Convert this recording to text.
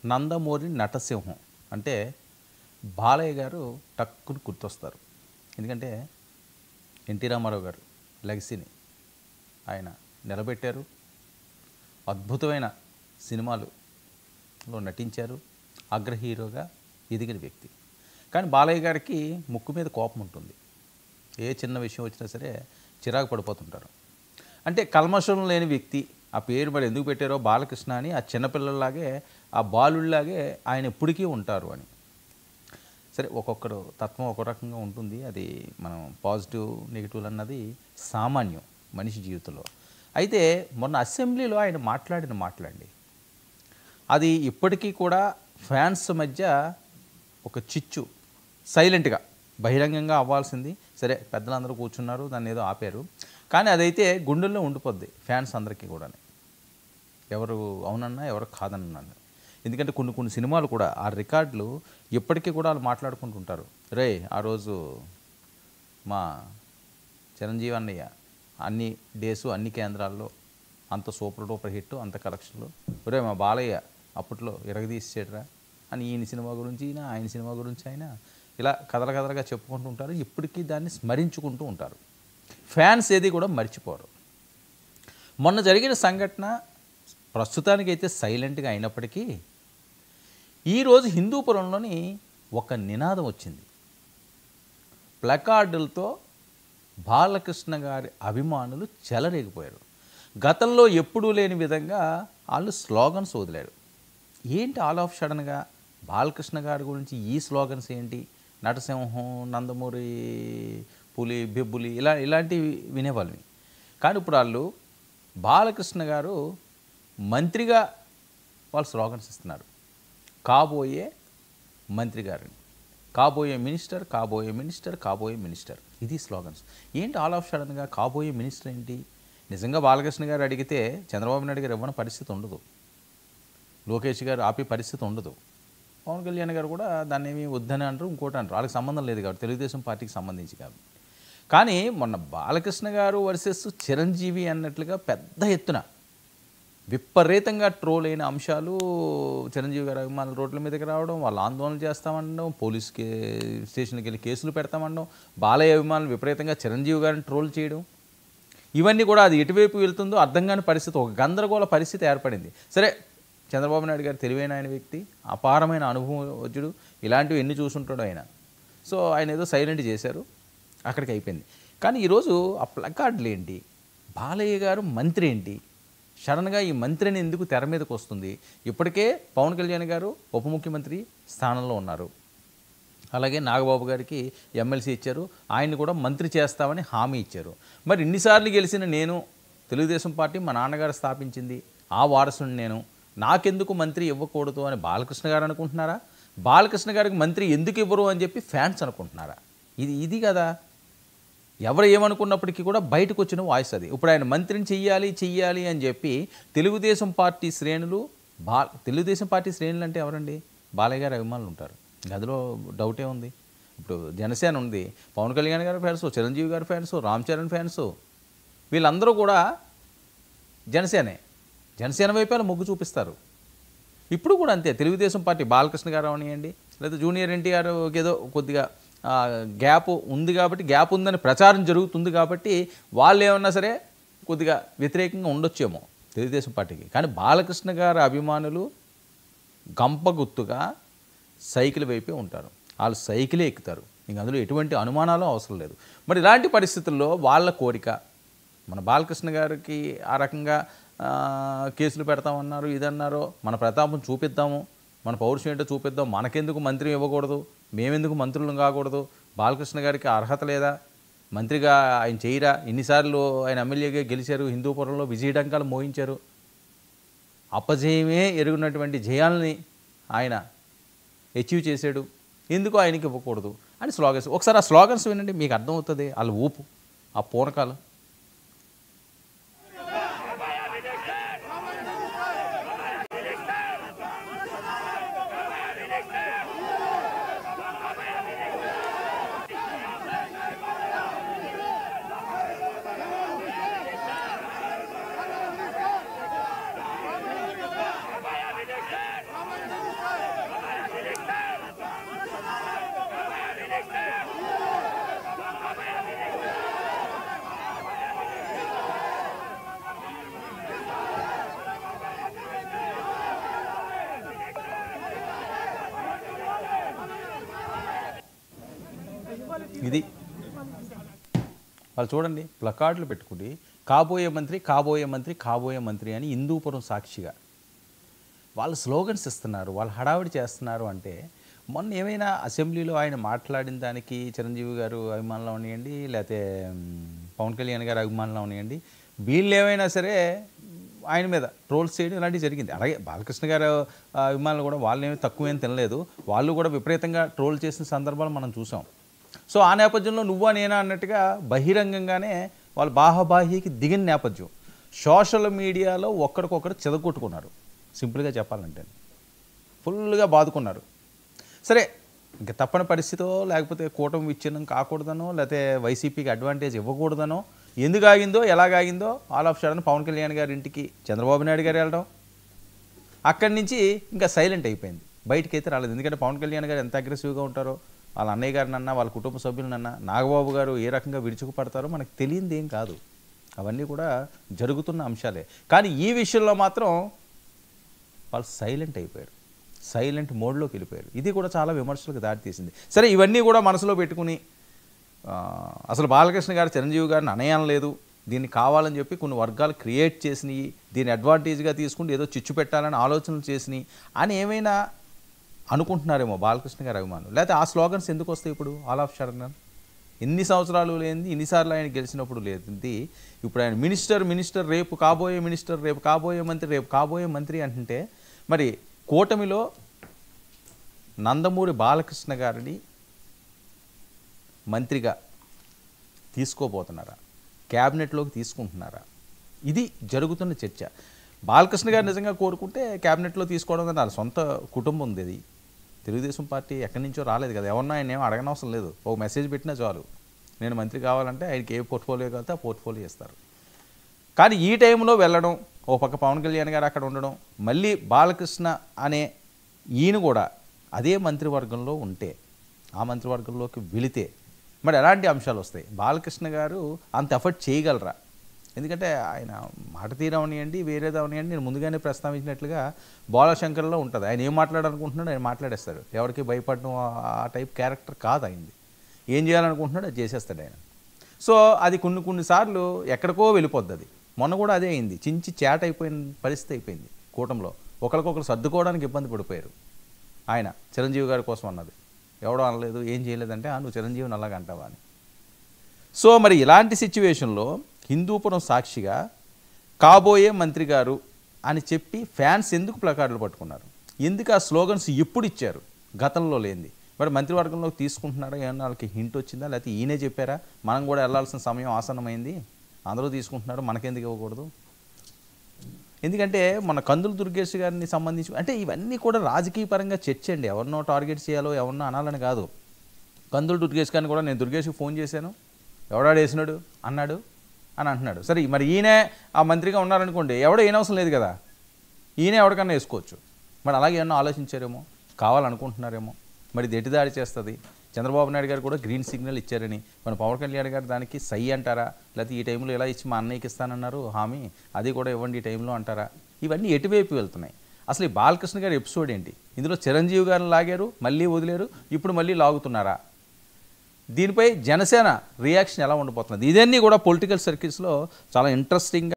నందమూరి నటసింహం అంటే బాలయ్య గారు టక్కుని గుర్తొస్తారు. ఎందుకంటే ఎన్టీ రామారావు గారు లెగసీని ఆయన నిలబెట్టారు. అద్భుతమైన సినిమాలలో నటించారు. అగ్ర హీరోగా ఎదిగిన వ్యక్తి. కానీ బాలయ్య గారికి ముక్కు మీద కోపం ఉంటుంది. ఏ చిన్న విషయం వచ్చినా సరే చిరాకు పడిపోతుంటారు. అంటే కల్మషం లేని వ్యక్తి. ఆ పేరు మరి ఎందుకు పెట్టారో బాలకృష్ణ అని, ఆ చిన్నపిల్లల్లాగే ఆ బాలుళ్లాగే ఆయన ఇప్పటికీ ఉంటారు అని. సరే, ఒక్కొక్కరు తత్వం ఒక రకంగా ఉంటుంది. అది మనం పాజిటివ్ నెగిటివ్ అన్నది సామాన్యం మనిషి జీవితంలో. అయితే మొన్న అసెంబ్లీలో ఆయన మాట్లాడిన మాటలండి, అది ఇప్పటికీ కూడా ఫ్యాన్స్ మధ్య ఒక చిచ్చు. సైలెంట్గా బహిరంగంగా అవ్వాల్సింది సరే, పెద్దలందరూ కూర్చున్నారు, దాన్ని ఏదో ఆపారు. కానీ అదైతే గుండెల్లో ఉండిపోద్ది ఫ్యాన్స్ అందరికీ కూడా. ఎవరు అవునన్నా ఎవరు కాదన్నా. ఎందుకంటే కొన్ని సినిమాలు కూడా ఆ రికార్డులు ఇప్పటికీ కూడా వాళ్ళు మాట్లాడుకుంటుంటారు. రే, ఆ రోజు మా చిరంజీవి అన్నయ్య అన్ని డేసు అన్ని కేంద్రాల్లో అంత సూపర్ డూపర్ హిట్, అంత కలెక్షన్లు. రే, మా బాలయ్య అప్పట్లో ఇరగదీసేటరా అని ఈయన సినిమా గురించి ఆయన సినిమా గురించి ఆయన ఇలా కథలుగా చెప్పుకుంటూ ఉంటారు. ఇప్పటికీ దాన్ని స్మరించుకుంటూ ఉంటారు. ఫ్యాన్స్ ఏది కూడా మర్చిపోరు. మొన్న జరిగిన సంఘటన ప్రస్తుతానికైతే సైలెంట్గా అయినప్పటికీ ఈరోజు హిందూపురంలోని ఒక నినాదం వచ్చింది. ప్లకార్డులతో బాలకృష్ణ గారి అభిమానులు చెలరేగిపోయారు. గతంలో ఎప్పుడూ లేని విధంగా వాళ్ళు స్లోగన్స్ వదిలారు. ఏంటి ఆల్ ఆఫ్ సడన్గా బాలకృష్ణ గారి గురించి ఈ స్లోగన్స్ ఏంటి? నటసింహం, నందమూరి, పులి, బెబ్బులి ఇలాంటివి వినేవాళ్ళని. కానీ ఇప్పుడు వాళ్ళు బాలకృష్ణ గారు మంత్రిగా వాళ్ళు స్లోగన్స్ ఇస్తున్నారు. కాబోయే మంత్రి గారిని, కాబోయే మినిస్టర్, కాబోయే మినిస్టర్, కాబోయే మినిస్టర్, ఇది స్లోగన్స్. ఏంటి ఆల్ ఆఫ్ సడన్గా కాబోయే మినిస్టర్ ఏంటి? నిజంగా బాలకృష్ణ గారు అడిగితే చంద్రబాబు నాయుడు గారు ఇవ్వని పరిస్థితి ఉండదు. లోకేష్ గారు ఆపే పరిస్థితి ఉండదు. పవన్ కళ్యాణ్ గారు కూడా దాన్ని ఏమి వద్దని అంటారు, ఇంకోటి అంటారు. వాళ్ళకి సంబంధం లేదు కాబట్టి, తెలుగుదేశం పార్టీకి సంబంధించి కాబట్టి. కానీ మొన్న బాలకృష్ణ గారు వర్సెస్ చిరంజీవి అన్నట్లుగా పెద్ద ఎత్తున విపరీతంగా ట్రోల్ అయిన అంశాలు, చిరంజీవి గారి అభిమానులు రోడ్ల మీదకి రావడం, వాళ్ళు ఆందోళన చేస్తామనడం, పోలీస్ స్టేషన్కి వెళ్ళి కేసులు పెడతామనడం, బాలయ్య అభిమానులు విపరీతంగా చిరంజీవి గారిని ట్రోల్ చేయడం, ఇవన్నీ కూడా అది ఎటువైపు వెళ్తుందో అర్థం కాని పరిస్థితి, ఒక గందరగోళ పరిస్థితి ఏర్పడింది. సరే, చంద్రబాబు నాయుడు గారు తెలివైన ఆయన వ్యక్తి, అపారమైన అనుభవజ్ఞుడు, ఇలాంటివి ఎన్ని చూసుంటాడు ఆయన. సో ఆయన ఏదో సైలెంట్ చేశారు, అక్కడికి అయిపోయింది. కానీ ఈరోజు ఆ ప్లకార్డులు ఏంటి? బాలయ్య గారు మంత్రి ఏంటి? సడన్గా ఈ మంత్రిని ఎందుకు తెర మీదకి వస్తుంది? ఇప్పటికే పవన్ కళ్యాణ్ గారు ఉప ముఖ్యమంత్రి స్థానంలో ఉన్నారు. అలాగే నాగబాబు గారికి ఎమ్మెల్సీ ఇచ్చారు, ఆయన్ని కూడా మంత్రి చేస్తామని హామీ ఇచ్చారు. మరి ఇన్నిసార్లు గెలిచిన నేను, తెలుగుదేశం పార్టీ మా నాన్నగారు స్థాపించింది, ఆ వారసుని నేను, నాకెందుకు మంత్రి ఇవ్వకూడదు అని బాలకృష్ణ గారు అనుకుంటున్నారా? బాలకృష్ణ గారికి మంత్రి ఎందుకు ఇవ్వరు అని చెప్పి ఫ్యాన్స్ అనుకుంటున్నారా? ఇది కదా. ఎవరు ఏమనుకున్నప్పటికీ కూడా బయటకు వచ్చిన వాయిస్ అది. ఇప్పుడు ఆయన మంత్రిని చెయ్యాలి అని చెప్పి తెలుగుదేశం పార్టీ శ్రేణులు, తెలుగుదేశం పార్టీ శ్రేణులు అంటే ఎవరండి? బాలయ్య గారి అభిమానులు ఉంటారు, అందులో డౌటే ఉంది. ఇప్పుడు జనసేన ఉంది, పవన్ కళ్యాణ్ గారి ఫ్యాన్స్, చిరంజీవి గారి ఫ్యాన్స్, రామ్ చరణ్ ఫ్యాన్స్, వీళ్ళందరూ కూడా జనసేన వైపు మొగ్గు చూపిస్తారు. ఇప్పుడు కూడా అంతే. తెలుగుదేశం పార్టీ బాలకృష్ణ గారు అవనియండి, లేదా జూనియర్ ఎన్టీఆర్ ఏదో కొద్దిగా గ్యాప్ ఉంది కాబట్టి, గ్యాప్ ఉందని ప్రచారం జరుగుతుంది కాబట్టి వాళ్ళు ఏమన్నా సరే కొద్దిగా వ్యతిరేకంగా ఉండొచ్చేమో తెలుగుదేశం పార్టీకి. కానీ బాలకృష్ణ గారి అభిమానులు గంపగుత్తుగా సైకిల్ వైపే ఉంటారు, వాళ్ళు సైకిలే ఎక్కుతారు. ఇంక అందులో ఎటువంటి అనుమానాలు అవసరం లేదు. మరి ఇలాంటి పరిస్థితుల్లో వాళ్ళ కోరిక, మన బాలకృష్ణ గారికి ఆ రకంగా కేసులు పెడతామన్నారు, ఇదన్నారో, మన ప్రతాపం చూపిద్దాము, మన పౌరుషం ఏంటో చూపిద్దాం, మనకెందుకు మంత్రి ఇవ్వకూడదు, మేమెందుకు మంత్రులను కాకూడదు, బాలకృష్ణ గారికి అర్హత లేదా, మంత్రిగా ఆయన చేయరా, ఎన్నిసార్లు ఆయన ఎమ్మెల్యేగా గెలిచారు, హిందూపురంలో విజయడంకాలు మోయించారు, అపజయమే ఎరుగున్నటువంటి జయాల్ని ఆయన అచీవ్ చేశాడు, ఎందుకు ఆయనకి ఇవ్వకూడదు అని స్లోగన్స్. ఒకసారి ఆ స్లోగన్స్ వినండి, మీకు అర్థమవుతుంది వాళ్ళ ఊపు, ఆ పూనకాలు. ఇది వాళ్ళు చూడండి ప్లకార్డులు పెట్టుకుని కాబోయే మంత్రి కాబోయే మంత్రి కాబోయే మంత్రి అని హిందూపురం సాక్షిగా వాళ్ళు స్లోగన్స్ ఇస్తున్నారు, వాళ్ళు హడావిడి చేస్తున్నారు. అంటే మొన్న ఏమైనా అసెంబ్లీలో ఆయన మాట్లాడిన దానికి చిరంజీవి గారు అభిమానులు అవనియండి, లేకపోతే పవన్ కళ్యాణ్ గారు అభిమానులు అవనియండి, వీళ్ళు ఏమైనా సరే ఆయన మీద ట్రోల్స్ చేయడం ఇలాంటివి జరిగింది. అలాగే బాలకృష్ణ గారు అభిమానులు కూడా వాళ్ళేమీ తక్కువేం తినలేదు, వాళ్ళు కూడా విపరీతంగా ట్రోల్ చేసిన సందర్భాలు మనం చూసాం. సో ఆ నేపథ్యంలో నువ్వా నేనా అన్నట్టుగా బహిరంగంగానే వాళ్ళు బాహాబాహీకి దిగిన నేపథ్యం. సోషల్ మీడియాలో ఒక్కడికొకరు చెదగొట్టుకున్నారు, సింపుల్గా చెప్పాలంటే ఫుల్గా బాదుకున్నారు. సరే ఇంకా తప్పని పరిస్థితో లేకపోతే కూటమి విచ్ఛిన్నం కాకూడదనో లేకపోతే వైసీపీకి అడ్వాంటేజ్ ఇవ్వకూడదనో ఎందుకు ఆగిందో ఎలాగాగిందో all of sudden Pawan Kalyan గారి ఇంటికి చంద్రబాబు నాయుడు గారు వెళ్ళడం, అక్కడి నుంచి ఇంకా సైలెంట్ అయిపోయింది, బయటికి అయితే రాలేదు. ఎందుకంటే పవన్ కళ్యాణ్ గారు ఎంత అగ్రెసివ్గా ఉంటారో, వాళ్ళ అన్నయ్య గారినన్నా వాళ్ళ కుటుంబ సభ్యులనన్నా నాగబాబు గారు ఏ రకంగా విరుచుకుపడతారో మనకు తెలియంది ఏం కాదు, అవన్నీ కూడా జరుగుతున్న అంశాలే. కానీ ఈ విషయంలో మాత్రం వాళ్ళు సైలెంట్ అయిపోయారు, సైలెంట్ మోడ్లోకి వెళ్ళిపోయారు. ఇది కూడా చాలా విమర్శలకు దారితీసింది. సరే ఇవన్నీ కూడా మనసులో పెట్టుకుని అసలు బాలకృష్ణ గారు చిరంజీవి గారిని అనయం లేదు, దీన్ని కావాలని చెప్పి కొన్ని వర్గాలు క్రియేట్ చేసినాయి, దీన్ని అడ్వాంటేజ్గా తీసుకుంటూ ఏదో చిచ్చు పెట్టాలని ఆలోచనలు చేసినాయి అని ఏమైనా అనుకుంటున్నారేమో బాలకృష్ణ గారి అభిమానులు. లేకపోతే ఆ స్లోగన్స్ ఎందుకు వస్తాయి ఇప్పుడు ఆల్ ఆఫ్ సడన్? ఎన్ని సంవత్సరాలు లేనిది, ఇన్నిసార్లు ఆయన గెలిచినప్పుడు లేనిది ఇప్పుడు ఆయన మినిస్టర్ రేపు కాబోయే మినిస్టర్, రేపు కాబోయే మంత్రి, రేపు కాబోయే మంత్రి అంటుంటే మరి కూటమిలో నందమూరి బాలకృష్ణ గారిని మంత్రిగా తీసుకోబోతున్నారా, క్యాబినెట్లోకి తీసుకుంటున్నారా? ఇది జరుగుతున్న చర్చ. బాలకృష్ణ గారు నిజంగా కోరుకుంటే క్యాబినెట్లో తీసుకోవడం కదా, వాళ్ళ సొంత కుటుంబం ఉంది. అది తెలుగుదేశం పార్టీ ఎక్కడి నుంచో రాలేదు కదా, ఎవరన్నా ఆయన ఏమో అడగనవసరం లేదు, ఒక మెసేజ్ పెట్టినా చాలు నేను మంత్రి కావాలంటే ఆయనకి ఏ పోర్ట్ఫోలియో కావాలంటే ఆ పోర్ట్ఫోలియో ఇస్తారు. కానీ ఈ టైంలో వెళ్ళడం, ఓ పక్క పవన్ కళ్యాణ్ గారు అక్కడ ఉండడం, మళ్ళీ బాలకృష్ణ అనే ఈయన కూడా అదే మంత్రివర్గంలో ఉంటే, ఆ మంత్రివర్గంలోకి వెళితే మరి ఎలాంటి అంశాలు వస్తాయి? బాలకృష్ణ గారు అంత ఎఫర్ట్ చేయగలరా? ఎందుకంటే ఆయన మాట తీరవనియండి, వేరేదవనియండి, నేను ముందుగానే ప్రస్తావించినట్లుగా బాలశంకర్లో ఉంటుంది, ఆయన ఏం మాట్లాడాలనుకుంటున్నాడో ఆయన మాట్లాడేస్తాడు, ఎవరికి భయపడడం ఆ టైప్ క్యారెక్టర్ కాదు ఆయనది. ఏం చేయాలనుకుంటున్నాడో అది చేసేస్తాడు ఆయన. సో అది కొన్నిసార్లు ఎక్కడికో వెళ్ళిపోద్ది. అది మొన్న కూడా అదే అయింది, చించి చేట అయిపోయిన పరిస్థితి అయిపోయింది కూటమిలో. ఒకరికొకరు సర్దుకోవడానికి ఇబ్బంది పడిపోయారు. ఆయన చిరంజీవి గారి కోసం అన్నది ఎవడో అనలేదు, ఏం చేయలేదంటే నువ్వు చిరంజీవిని అలాగ అంటావా అని. సో మరి ఇలాంటి సిచ్యువేషన్లో హిందూపురం సాక్షిగా కాబోయే మంత్రి గారు అని చెప్పి ఫ్యాన్స్ ఎందుకు ప్లకార్డులు పట్టుకున్నారు? ఎందుకు ఆ స్లోగన్స్ ఎప్పుడు ఇచ్చారు గతంలో లేనిది? మరి మంత్రివర్గంలోకి తీసుకుంటున్నారా, ఏమన్నా వాళ్ళకి హింట్ వచ్చిందా, లేకపోతే ఈయనే చెప్పారా మనం కూడా వెళ్ళాల్సిన సమయం ఆసన్నమైంది, అందరూ తీసుకుంటున్నారు మనకెందుకు ఇవ్వకూడదు? ఎందుకంటే మన కందులు దుర్గేష్ గారిని సంబంధించి అంటే ఇవన్నీ కూడా రాజకీయ పరంగా చర్చ అండి, ఎవరినో టార్గెట్ చేయాలో ఎవరినో అనాలని కాదు. కందులు దుర్గేష్ గారిని కూడా నేను దుర్గేష్కి ఫోన్ చేశాను, ఎవడాడేసినాడు అన్నాడు అని అంటున్నాడు. సరే మరి ఈయనే ఆ మంత్రిగా ఉన్నారనుకోండి, ఎవడో ఏనవసరం లేదు కదా, ఈయనే ఎవరికన్నా వేసుకోవచ్చు. మరి అలాగే ఏమన్నా ఆలోచించారేమో, కావాలనుకుంటున్నారేమో. మరి దెట్టిదాడి చేస్తుంది. చంద్రబాబు నాయుడు గారు కూడా గ్రీన్ సిగ్నల్ ఇచ్చారని, మన పవన్ కళ్యాణ్ గారు దానికి సై అంటారా, లేకపోతే ఈ టైంలో ఇలా ఇచ్చి మా అన్నయ్యకి ఇస్తానన్నారు హామీ, అది కూడా ఇవ్వండి ఈ టైంలో అంటారా? ఇవన్నీ ఎటువైపు వెళ్తున్నాయి? అసలు ఈ బాలకృష్ణ గారి ఎపిసోడ్ ఏంటి? ఇందులో చిరంజీవి గారిని లాగారు, మళ్ళీ వదిలేరు, ఇప్పుడు మళ్ళీ లాగుతున్నారా? దీనిపై జనసేన రియాక్షన్ ఎలా ఉండబోతున్నది? ఇదన్నీ కూడా పొలిటికల్ సర్కిల్స్లో చాలా ఇంట్రెస్టింగ్గా